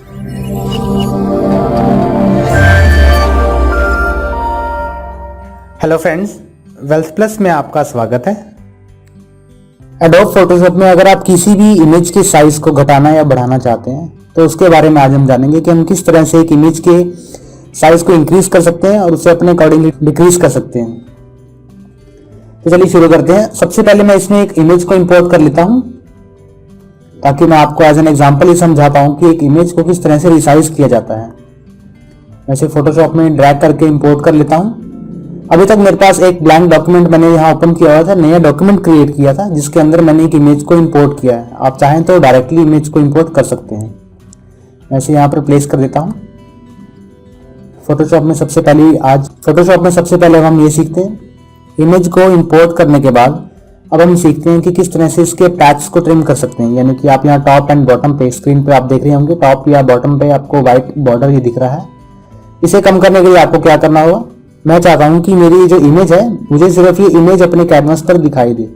Hello friends, wealth plus में आपका स्वागत है। एडोब फोटोशॉप में अगर आप किसी भी इमेज के साइज को घटाना या बढ़ाना चाहते हैं तो उसके बारे में आज हम जानेंगे कि हम किस तरह से एक इमेज के साइज को इंक्रीज कर सकते हैं और उसे अपने अकॉर्डिंगली डिक्रीज कर सकते हैं। तो चलिए शुरू करते हैं। सबसे पहले मैं इसमें एक इमेज को इंपोर्ट कर लेता हूं ताकि मैं आपको एज एन एग्जांपल ही समझा पाऊं कि एक इमेज को किस तरह से रिसाइज किया जाता है। मैं इसे फोटोशॉप में ड्रैग करके इंपोर्ट कर लेता हूं। अभी तक मेरे पास एक ब्लैंक डॉक्यूमेंट मैंने यहाँ ओपन किया हुआ था, नया डॉक्यूमेंट क्रिएट किया था जिसके अंदर मैंने एक इमेज को इंपोर्ट किया है। आप चाहें तो डायरेक्टली इमेज को इंपोर्ट कर सकते हैं। मैं इसे यहाँ पर प्लेस कर देता हूँ। फोटोशॉप में सबसे पहले हम ये सीखते हैं, इमेज को इंपोर्ट करने के बाद अब हम सीखते हैं कि किस तरह से इसके पैच को ट्रिम कर सकते हैं। यानी कि आप यहाँ टॉप एंड बॉटम पे स्क्रीन पे आप देख रहे होंगे, टॉप या बॉटम पे आपको व्हाइट बॉर्डर ये दिख रहा है। इसे कम करने के लिए आपको क्या करना होगा, मैं चाहता हूं कि मेरी जो इमेज है मुझे सिर्फ ये इमेज अपने कैनवस पर दिखाई दे।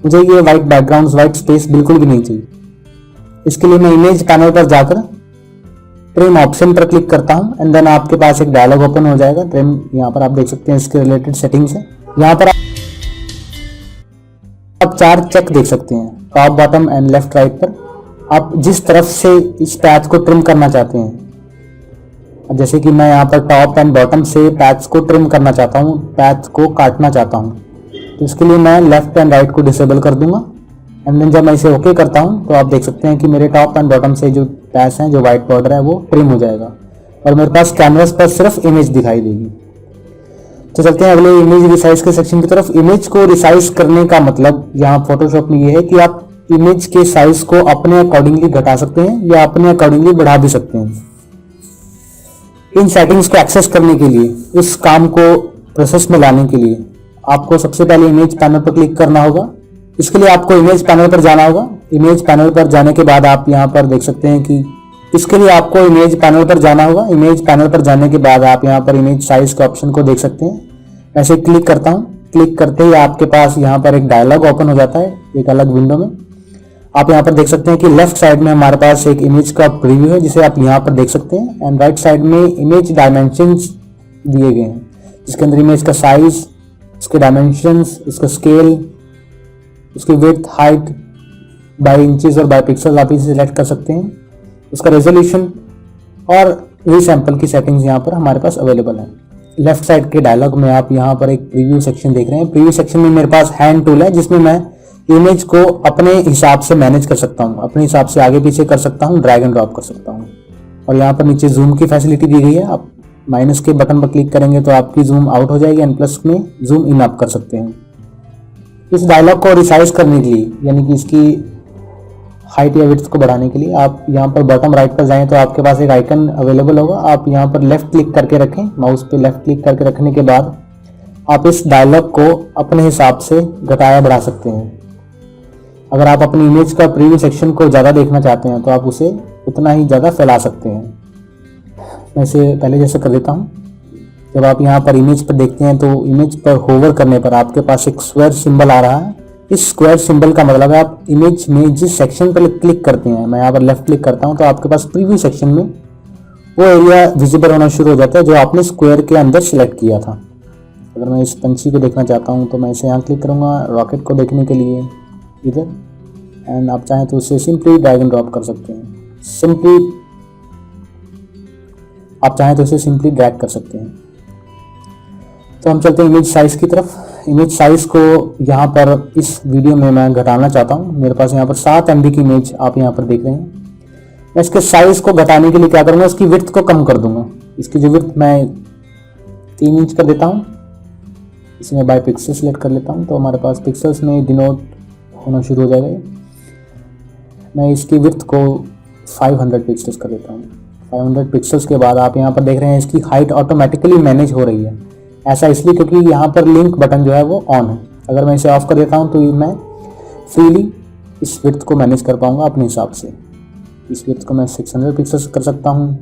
मुझे ये व्हाइट बैकग्राउंड, व्हाइट स्पेस बिल्कुल भी नहीं चाहिए। इसके लिए मैं इमेज पैनल पर जाकर ट्रिम ऑप्शन पर क्लिक करता हूं एंड देन आपके पास एक डायलॉग ओपन हो जाएगा। ट्रिम यहाँ पर आप देख सकते हैं, इसके रिलेटेड सेटिंग्स है। यहाँ पर आप 4 चेक देख सकते हैं, top, bottom and left right पर। आप जिस तरफ से इस पैच को ट्रिम करना चाहते हैं, जैसे कि मैं यहाँ पर टॉप एंड बॉटम से पैच को ट्रिम करना चाहता हूँ, पैच को काटना चाहता हूँ, तो इसके लिए मैं लेफ्ट एंड राइट को डिसेबल कर दूंगा एंड देन जब मैं इसे ओके करता हूँ तो आप देख सकते हैं कि मेरे टॉप एंड बॉटम से जो पैच है, जो व्हाइट बॉर्डर है, वो ट्रिम हो जाएगा और मेरे पास कैनवस पर सिर्फ इमेज दिखाई देगी। तो चलते हैं अगले इमेज रिसाइज के सेक्शन की तरफ। इमेज को रिसाइज करने का मतलब यहाँ फोटोशॉप में ये है कि आप इमेज के साइज को अपने अकॉर्डिंगली घटा सकते हैं या अपने अकॉर्डिंगली बढ़ा भी सकते हैं। इन सेटिंग्स को एक्सेस करने के लिए, इस काम को प्रोसेस में लाने के लिए आपको सबसे पहले इमेज पैनल पर क्लिक करना होगा। इसके लिए आपको इमेज पैनल पर जाना होगा। इमेज पैनल पर जाने के बाद आप यहाँ पर देख सकते हैं कि इसके लिए आपको इमेज पैनल पर जाना होगा। इमेज पैनल पर जाने के बाद आप यहाँ पर इमेज साइज के ऑप्शन को देख सकते हैं। ऐसे क्लिक करता हूँ। क्लिक करते ही आपके पास यहाँ पर एक डायलॉग ओपन हो जाता है एक अलग विंडो में। आप यहाँ पर देख सकते हैं कि लेफ्ट साइड में हमारे पास एक इमेज का प्रीव्यू है जिसे आप यहाँ पर देख सकते हैं एंड राइट साइड में इमेज डायमेंशंस दिए गए हैं जिसके अंदर इमेज का साइज, इसके डायमेंशंस, इसका स्केल, उसकी विड्थ, हाइट बाय इंचेस और बाय पिक्सल आप इसे सिलेक्ट कर सकते हैं। उसका रेजोल्यूशन और रीसैंपल की सेटिंग्स यहाँ पर हमारे पास अवेलेबल है। लेफ्ट साइड के डायलॉग में आप यहाँ पर एक प्रीव्यू सेक्शन देख रहे हैं। प्रीव्यू सेक्शन में मेरे पास हैंड टूल है जिसमें मैं इमेज को अपने हिसाब से मैनेज कर सकता हूँ, अपने हिसाब से आगे पीछे कर सकता हूँ, ड्रैग एंड ड्रॉप कर सकता हूँ। और यहाँ पर नीचे जूम की फैसिलिटी दी गई है। आप माइनस के बटन पर क्लिक करेंगे तो आपकी जूम आउट हो जाएगी एंड प्लस में जूम इन आप कर सकते हैं। इस डायलॉग को रिसाइज करने के लिए, यानी कि इसकी हाइट या विड्थ को बढ़ाने के लिए, आप यहाँ पर बॉटम राइट पर जाएं तो आपके पास एक आइकन अवेलेबल होगा। आप यहाँ पर लेफ्ट क्लिक करके रखें, माउस पे लेफ्ट क्लिक करके रखने के बाद आप इस डायलॉग को अपने हिसाब से घटाया बढ़ा सकते हैं। अगर आप अपनी इमेज का प्रीव्यू सेक्शन को ज़्यादा देखना चाहते हैं तो आप उसे उतना ही ज़्यादा फैला सकते हैं। मैं इसे पहले जैसे कर देता हूँ। जब आप यहाँ पर इमेज पर देखते हैं तो इमेज पर होवर करने पर आपके पास एक स्क्वायर सिंबल आ रहा है। इस स्क्वायर सिंबल का मतलब है आप इमेज में जिस सेक्शन पर क्लिक करते हैं, मैं यहाँ पर लेफ्ट क्लिक करता हूँ तो आपके पास प्रीव्यू सेक्शन में वो एरिया विजिबल होना शुरू हो जाता है जो आपने स्क्वायर के अंदर सिलेक्ट किया था। अगर मैं इस पंछी को देखना चाहता हूँ तो मैं इसे यहाँ क्लिक करूँगा रॉकेट को देखने के लिए इधर, एंड आप चाहें तो उसे सिंपली ड्रैग एंड ड्रॉप कर सकते हैं। आप चाहें तो उसे सिंपली ड्रैग कर सकते हैं। तो हम चलते हैं इमेज साइज की तरफ। इमेज साइज को यहाँ पर इस वीडियो में मैं घटाना चाहता हूँ। मेरे पास यहाँ पर 7 MB की इमेज आप यहाँ पर देख रहे हैं। मैं इसके साइज को घटाने के लिए क्या करूँगा, इसकी विड्थ को कम कर दूंगा। इसकी जो विड्थ मैं 3 इंच कर देता हूँ। इसमें बाय पिक्सल सेलेक्ट कर लेता हूँ तो हमारे पास पिक्सल्स में डिनोट होना शुरू हो जाएगा। मैं इसकी विड्थ को 500 पिक्सल्स कर देता हूँ। 500 पिक्सल्स के बाद आप यहाँ पर देख रहे हैं इसकी हाइट ऑटोमेटिकली मैनेज हो रही है। ऐसा इसलिए क्योंकि यहाँ पर लिंक बटन जो है वो ऑन है। अगर मैं इसे ऑफ कर देता हूँ तो मैं फ्रीली इस विड्थ को मैनेज कर पाऊँगा अपने हिसाब से। इस विड्थ को मैं 600 पिक्सल्स कर सकता हूँ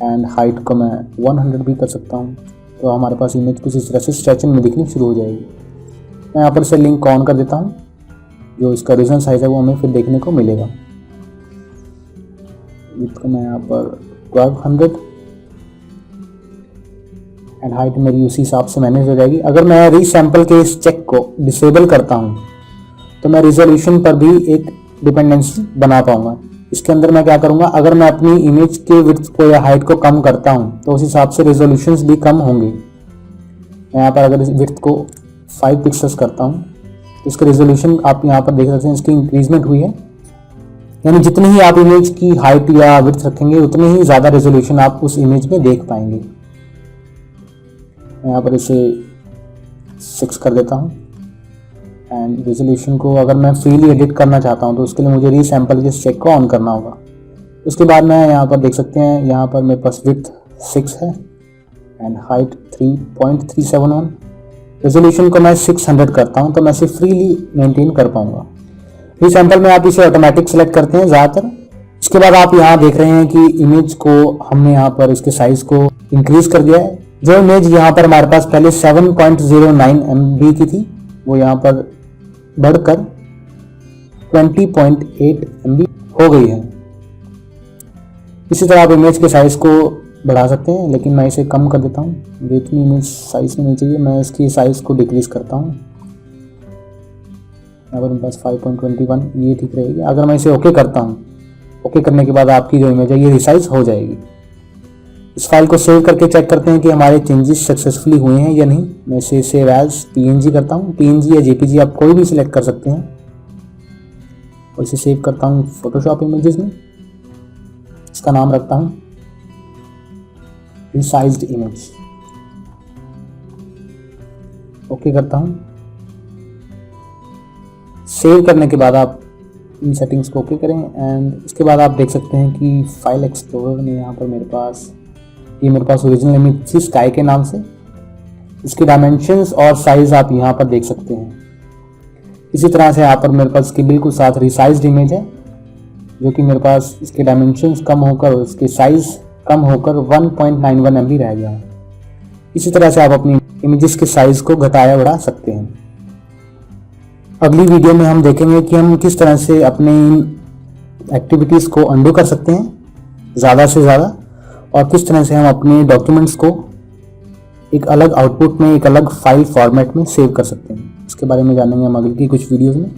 एंड हाइट को मैं 100 भी कर सकता हूँ। तो हमारे पास इमेज कुछ इस तरह से स्ट्रेचिंग में दिखनी शुरू हो जाएगी। मैं यहाँ पर से लिंक ऑन कर देता हूँ। जो इसका ओरिजिनल साइज है वो हमें फिर देखने को मिलेगा। विड्थ को मैं यहाँ पर 1200 एंड हाइट मेरी उसी हिसाब से मैनेज हो जाएगी। अगर मैं रीसैंपल के इस चेक को डिसेबल करता हूँ तो मैं रिजोल्यूशन पर भी एक डिपेंडेंसी बना पाऊंगा। इसके अंदर मैं क्या करूंगा, अगर मैं अपनी इमेज के विड्थ को या हाइट को कम करता हूँ तो उस हिसाब से रिजोल्यूशंस भी कम होंगे। मैं यहाँ पर अगर इस विड्थ को 5 पिक्सल्स करता हूँ तो इसका रिजोल्यूशन आप यहाँ पर देख सकते हैं, इसकी इंक्रीजमेंट हुई है। यानी जितनी ही आप इमेज की हाइट या विड्थ रखेंगे उतनी ही ज़्यादा रेजोल्यूशन आप उस इमेज में देख पाएंगे। मैं यहाँ पर इसे 6 कर देता हूँ एंड रेजोल्यूशन को अगर मैं फ्रीली एडिट करना चाहता हूँ तो उसके लिए मुझे रीसैंपल के चेक को ऑन करना होगा। उसके बाद मैं यहाँ पर देख सकते हैं, यहाँ पर मेरे पास विड्थ 6 है एंड हाइट 3.371। रेजोल्यूशन को मैं 600 करता हूँ तो मैं इसे फ्रीली मेंटेन कर पाऊंगा। रीसैंपल में आप इसे ऑटोमेटिक सेलेक्ट करते हैं ज़्यादातर। इसके बाद आप यहाँ देख रहे हैं कि इमेज को हमने यहाँ पर इसके साइज को इंक्रीज कर दिया है। जो इमेज यहाँ पर हमारे पास पहले 7.09 MB की थी वो यहाँ पर बढ़कर 20.8 MB हो गई है। इसी तरह आप इमेज के साइज को बढ़ा सकते हैं, लेकिन मैं इसे कम कर देता हूँ। जितनी इमेज साइज में नहीं चाहिए मैं इसकी साइज को डिक्रीज करता हूँ। यहाँ पर मेरे पास 5.21 ये ठीक रहेगी। अगर मैं इसे ओके करता हूँ, ओके करने के बाद आपकी जो इमेज है ये रिसाइज हो जाएगी। इस फाइल को सेव करके चेक करते हैं कि हमारे चेंजेस सक्सेसफुली हुए हैं या नहीं। मैं इसे सेव एज PNG करता हूँ। PNG या JPG आप कोई भी सिलेक्ट कर सकते हैं और इसे सेव करता हूँ फोटोशॉप इमेजेस में। इसका नाम रखता हूँ रिसाइज्ड इमेज। ओके करता हूँ। सेव करने के बाद आप इन सेटिंग्स को ओके करें एंड इसके बाद आप देख सकते हैं कि फाइल एक्सप्लोरर में यहाँ पर मेरे पास ओरिजिनल इमेज थी स्काई के नाम से। इसके डायमेंशंस और साइज आप यहाँ पर देख सकते हैं। इसी तरह से यहाँ पर मेरे पास इसके बिल्कुल साथ रिसाइज्ड इमेज है, जो कि मेरे पास इसके डायमेंशंस कम होकर इसके साइज कम होकर 1.91 MB रह गया है। इसी तरह से आप अपनी इमेजेस के साइज को घटाया बढ़ा सकते हैं। अगली वीडियो में हम देखेंगे कि हम किस तरह से अपनी एक्टिविटीज़ को अंडू कर सकते हैं ज़्यादा से ज़्यादा, और किस तरह से हम अपने डॉक्यूमेंट्स को एक अलग आउटपुट में, एक अलग फाइल फॉर्मेट में सेव कर सकते हैं। इसके बारे में जानेंगे हम अगली की कुछ वीडियोज़ में।